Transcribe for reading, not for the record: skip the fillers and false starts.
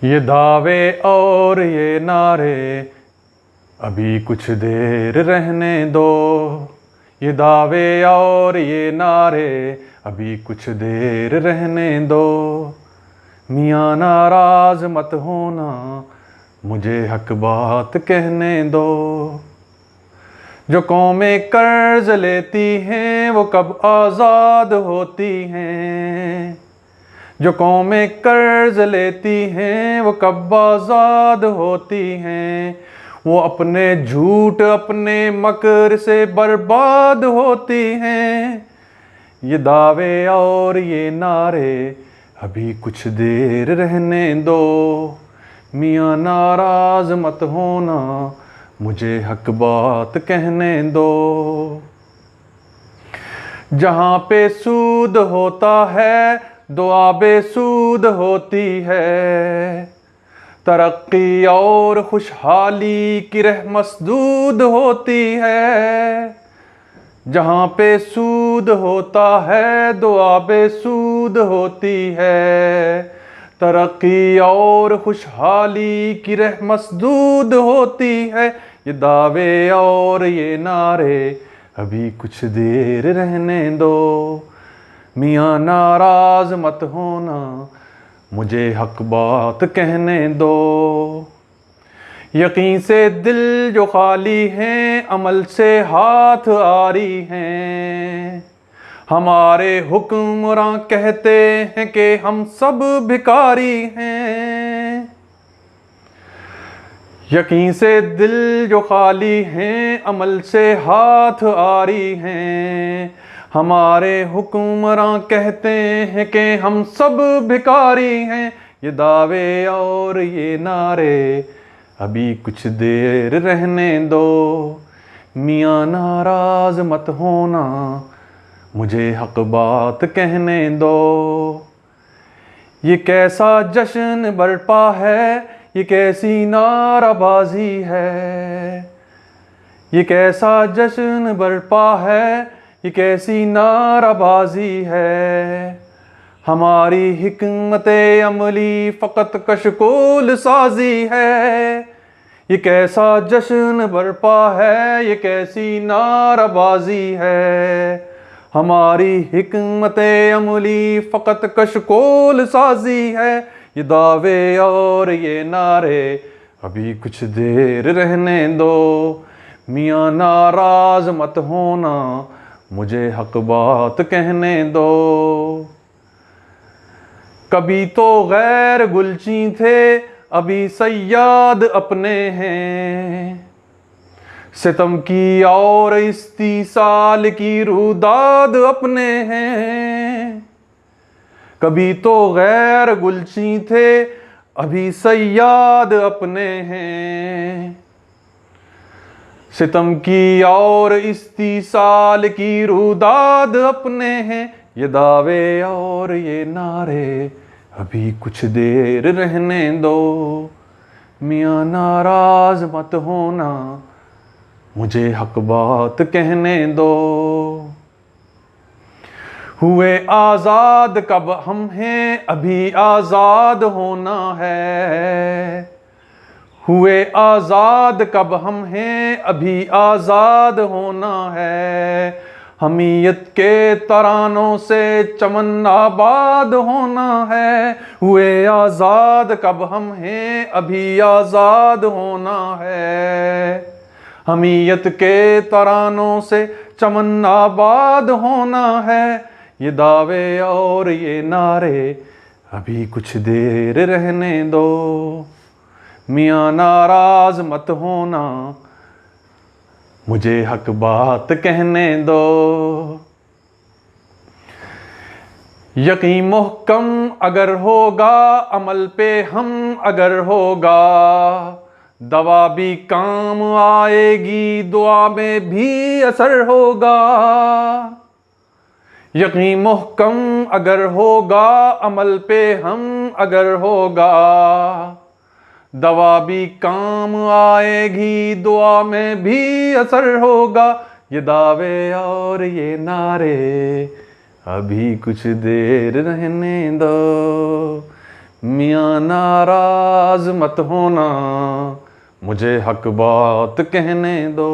ये दावे और ये नारे अभी कुछ देर रहने दो। ये दावे और ये नारे अभी कुछ देर रहने दो। मियाँ नाराज मत होना, मुझे हक बात कहने दो। जो कौमें कर्ज लेती हैं वो कब आज़ाद होती हैं। जो कौमें कर्ज लेती हैं वो कब आज़ाद होती हैं। वो अपने झूठ अपने मकर से बर्बाद होती हैं। ये दावे और ये नारे अभी कुछ देर रहने दो। मियाँ नाराज मत होना, मुझे हक बात कहने दो। जहाँ पे सूद होता है दुआ बेसूद होती है। तरक्की और खुशहाली की राह मसदूद होती है। जहाँ पे सूद होता है दुआ बेसूद होती है। तरक्की और खुशहाली की राह मसदूद होती है। ये दावे और ये नारे अभी कुछ देर रहने दो। मियाँ नाराज मत होना, मुझे हक बात कहने दो। यकीन से दिल जो खाली हैं, अमल से हाथ आरी हैं। हमारे हुक्मरां कहते हैं कि हम सब भिखारी हैं। यकीन से दिल जो खाली हैं, अमल से हाथ आरी हैं। हमारे हुक्मरां कहते हैं कि हम सब भिखारी हैं। ये दावे और ये नारे अभी कुछ देर रहने दो। मियाँ नाराज मत होना, मुझे हक बात कहने दो। ये कैसा जश्न बरपा है, ये कैसी नाराबाजी है। ये कैसा जश्न बरपा है, ये कैसी नाराबाजी है। हमारी हिकमत अमली फ़कत कशकोल साजी है। ये कैसा जश्न बरपा है, ये कैसी नाराबाजी है। हमारी हिकमत अमली फ़कत कशकोल साजी है। ये दावे और ये नारे अभी कुछ देर रहने दो। मियाँ नाराज मत होना, मुझे हक बात कहने दो। कभी तो गैर गुलची थे, अभी सयाद अपने हैं। सितम की और इस्तीसाल की रुदाद अपने हैं। कभी तो गैर गुलची थे, अभी सयाद अपने हैं। सितम की और इस्तीसाल की रुदाद अपने हैं। ये दावे और ये नारे अभी कुछ देर रहने दो। मियाँ नाराज मत होना, मुझे हक बात कहने दो। हुए आज़ाद कब हम हैं, अभी आज़ाद होना है। हुए आज़ाद कब हम हैं, अभी आज़ाद होना है। हमीयत के तरानों से चमन आबाद होना है। हुए आज़ाद कब हम हैं, अभी आज़ाद होना है। हमीयत के तरानों से चमन आबाद होना है। ये दावे और ये नारे अभी कुछ देर रहने दो। मियाँ नाराज मत होना, मुझे हक बात कहने दो। यकीन मुहकम अगर होगा, अमल पे हम अगर होगा। दवा भी काम आएगी, दुआ में भी असर होगा। यकीन मुहकम अगर होगा, अमल पे हम अगर होगा। दवा भी काम आएगी, दुआ में भी असर होगा। ये दावे और ये नारे अभी कुछ देर रहने दो। मियाँ नाराज मत होना, मुझे हक बात कहने दो।